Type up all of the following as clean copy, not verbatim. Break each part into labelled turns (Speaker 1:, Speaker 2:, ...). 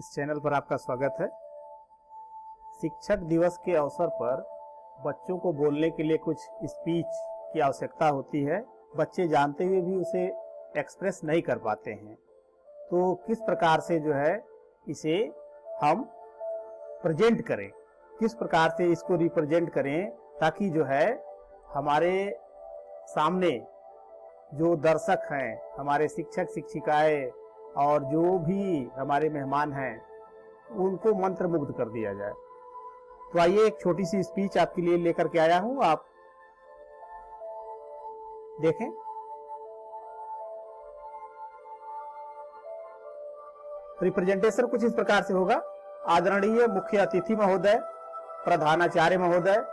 Speaker 1: इस चैनल पर आपका स्वागत है। शिक्षक दिवस के अवसर पर बच्चों को बोलने के लिए कुछ स्पीच की आवश्यकता होती है। बच्चे जानते हुए भी उसे एक्सप्रेस नहीं कर पाते हैं, तो किस प्रकार से जो है इसे हम प्रेजेंट करें, किस प्रकार से इसको रिप्रेजेंट करें ताकि जो है हमारे सामने जो दर्शक हैं, हमारे शिक्षक शिक्षिकाएं और जो भी हमारे मेहमान हैं, उनको मंत्रमुग्ध कर दिया जाए। तो आइए एक छोटी सी स्पीच आपके लिए लेकर के आया हूं, आप देखें। रिप्रेजेंटेशन कुछ इस प्रकार से होगा। आदरणीय मुख्य अतिथि महोदय, प्रधानाचार्य महोदय,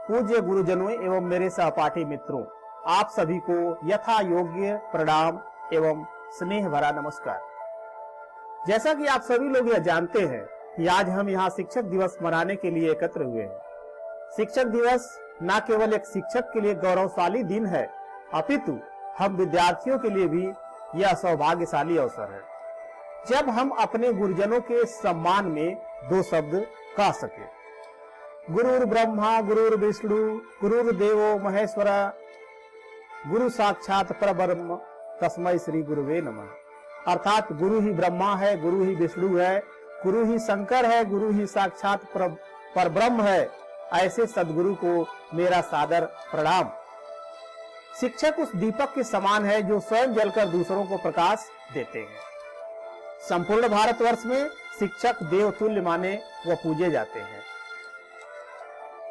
Speaker 1: पूज्य गुरुजनों एवं मेरे सहपाठी मित्रों, आप सभी को यथा योग्य प्रणाम एवं स्नेह भरा नमस्कार। जैसा कि आप सभी लोग यह जानते हैं कि आज हम यहाँ शिक्षक दिवस मनाने के लिए एकत्र हुए हैं। शिक्षक दिवस न केवल एक शिक्षक के लिए गौरवशाली दिन है, अपितु हम विद्यार्थियों के लिए भी यह सौभाग्यशाली अवसर है जब हम अपने गुरुजनों के सम्मान में दो शब्द कह सके। गुरुर् ब्रह्मा गुरुर् विष्णु गुरुर्देवो महेश्वरा गुरु साक्षात परब्रह्म तस्मै श्री गुरुवे नमः। अर्थात गुरु ही ब्रह्मा है, गुरु ही विष्णु है, गुरु ही शंकर है, गुरु ही साक्षात परब्रह्म है। ऐसे सदगुरु को मेरा सादर प्रणाम। शिक्षक उस दीपक के समान है जो स्वयं जलकर दूसरों को प्रकाश देते हैं। संपूर्ण भारतवर्ष में शिक्षक देवतुल्य माने व पूजे जाते हैं।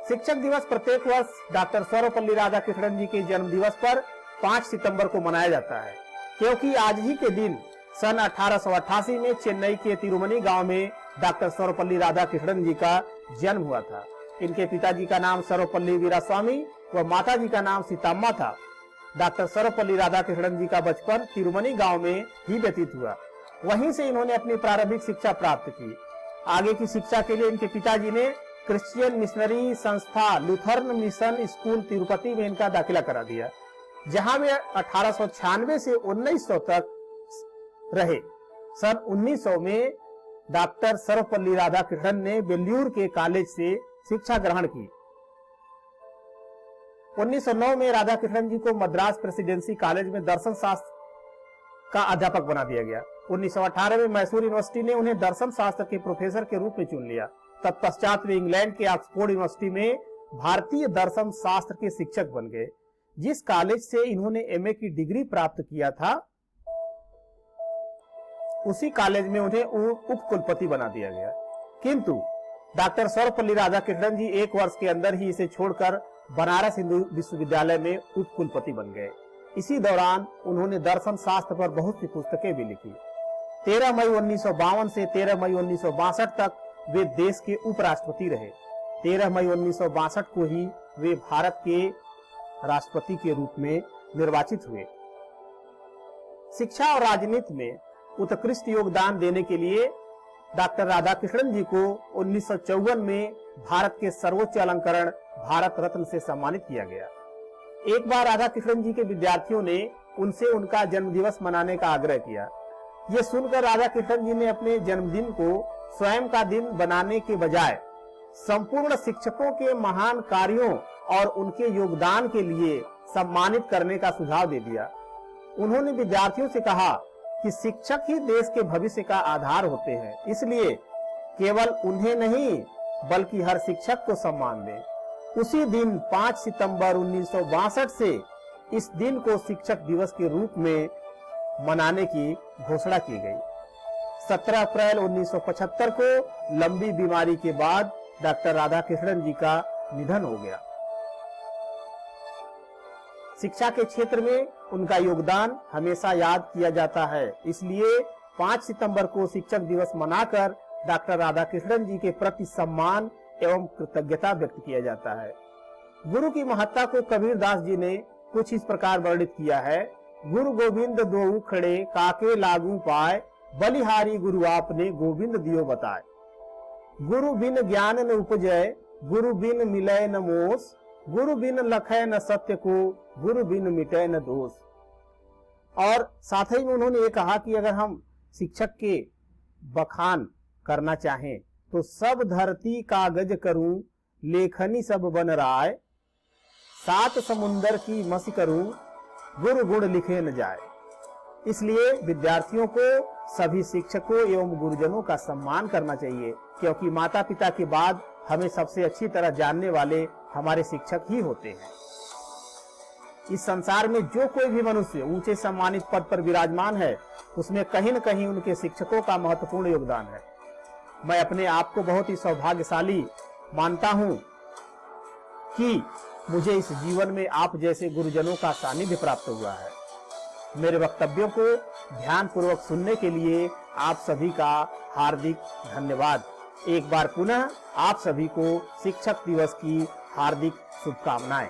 Speaker 1: शिक्षक दिवस प्रत्येक वर्ष डॉक्टर सर्वपल्ली राधाकृष्णन जी के जन्म दिवस पर 5 सितंबर को मनाया जाता है, क्योंकि आज ही के दिन सन 1888 में चेन्नई के तिरुमनी गांव में डॉक्टर सर्वपल्ली राधाकृष्णन जी का जन्म हुआ था। इनके पिताजी का नाम सर्वपल्ली वीरास्वामी व माताजी का नाम सीताम्मा था। डॉक्टर सर्वपल्ली राधाकृष्णन जी का बचपन तिरुमनी गांव में ही व्यतीत हुआ। वहीं से इन्होंने अपनी प्रारंभिक शिक्षा प्राप्त की। आगे की शिक्षा के लिए इनके पिताजी ने क्रिश्चियन मिशनरी संस्था लूथरन मिशन स्कूल तिरुपति में इनका दाखिला करा दिया, जहां वे 1896 से 1900 तक रहे। सन 1900 में डॉक्टर सर्वपल्ली राधाकृष्णन ने बेल्लूर के कॉलेज से शिक्षा ग्रहण की। 1909 में राधाकृष्णन जी को मद्रास प्रेसिडेंसी कॉलेज में दर्शन शास्त्र का अध्यापक बना दिया गया। 1918 में मैसूर यूनिवर्सिटी ने उन्हें दर्शन शास्त्र के प्रोफेसर के रूप में चुन लिया। तत्पश्चात वे इंग्लैंड के ऑक्सफोर्ड यूनिवर्सिटी में भारतीय दर्शन शास्त्र के शिक्षक बन गए। जिस कॉलेज से इन्होंने एमए की डिग्री प्राप्त किया था, उसी कॉलेज में उन्हें उप कुलपति बना दिया गया। किंतु डॉक्टर सर्वपल्ली राधाकृष्णन जी 1 वर्ष के अंदर ही इसे छोड़कर बनारस हिंदू विश्वविद्यालय में उप कुलपति बन गए। इसी दौरान उन्होंने दर्शन शास्त्र पर बहुत सी पुस्तकें भी लिखी। 13 मई 1952 से 13 मई 1962 तक वे देश के उपराष्ट्रपति रहे। 13 मई 1962 को ही वे भारत के राष्ट्रपति के रूप में निर्वाचित हुए। शिक्षा और राजनीति में उत्कृष्ट योगदान देने के लिए डॉक्टर राधाकृष्णन जी को 1954 में भारत के सर्वोच्च अलंकरण भारत रत्न से सम्मानित किया गया। एक बार राधाकृष्णन जी के विद्यार्थियों ने उनसे उनका जन्मदिवस मनाने का आग्रह किया। ये सुनकर राधाकृष्णन जी ने अपने जन्मदिन को स्वयं का दिन बनाने के बजाय संपूर्ण शिक्षकों के महान कार्यों और उनके योगदान के लिए सम्मानित करने का सुझाव दे दिया। उन्होंने विद्यार्थियों से कहा कि शिक्षक ही देश के भविष्य का आधार होते हैं, इसलिए केवल उन्हें नहीं बल्कि हर शिक्षक को सम्मान दें। उसी दिन 5 सितंबर 1962 से इस दिन को शिक्षक दिवस के रूप में मनाने की घोषणा की गई। 17 अप्रैल 1975 को लंबी बीमारी के बाद डॉक्टर राधाकृष्णन जी का निधन हो गया। शिक्षा के क्षेत्र में उनका योगदान हमेशा याद किया जाता है, इसलिए 5 सितंबर को शिक्षक दिवस मनाकर डॉक्टर राधाकृष्णन जी के प्रति सम्मान एवं कृतज्ञता व्यक्त किया जाता है। गुरु की महत्ता को कबीरदास जी ने कुछ इस प्रकार वर्णित किया है। गुरु गोविंद दोऊ खड़े काके लागू पाए, बलिहारी गुरु आपने गोविंद दियो बताए। गुरु बिन ज्ञान न उपजय, गुरु बिन मिलय न मोस, गुरु बिन लखय न सत्य को, गुरु बिन मिटय न दोष। और साथ ही में उन्होंने ये कहा कि अगर हम शिक्षक के बखान करना चाहें तो सब धरती कागज करूं, लेखनी सब बन राय, सात समुंदर की मसी करूं, गुरु गुण लिखे न जाए। इसलिए विद्यार्थियों को सभी शिक्षकों एवं गुरुजनों का सम्मान करना चाहिए, क्योंकि माता पिता के बाद हमें सबसे अच्छी तरह जानने वाले हमारे शिक्षक ही होते हैं। इस संसार में जो कोई भी मनुष्य ऊंचे सम्मानित पद पर विराजमान है, उसमें कहीं न कहीं उनके शिक्षकों का महत्वपूर्ण योगदान है। मैं अपने आप को बहुत ही सौभाग्यशाली मानता हूं कि मुझे इस जीवन में आप जैसे गुरुजनों का सानिध्य प्राप्त हुआ है। मेरे वक्तव्यों को ध्यानपूर्वक सुनने के लिए आप सभी का हार्दिक धन्यवाद। एक बार पुनः आप सभी को शिक्षक दिवस की हार्दिक शुभकामनाएं।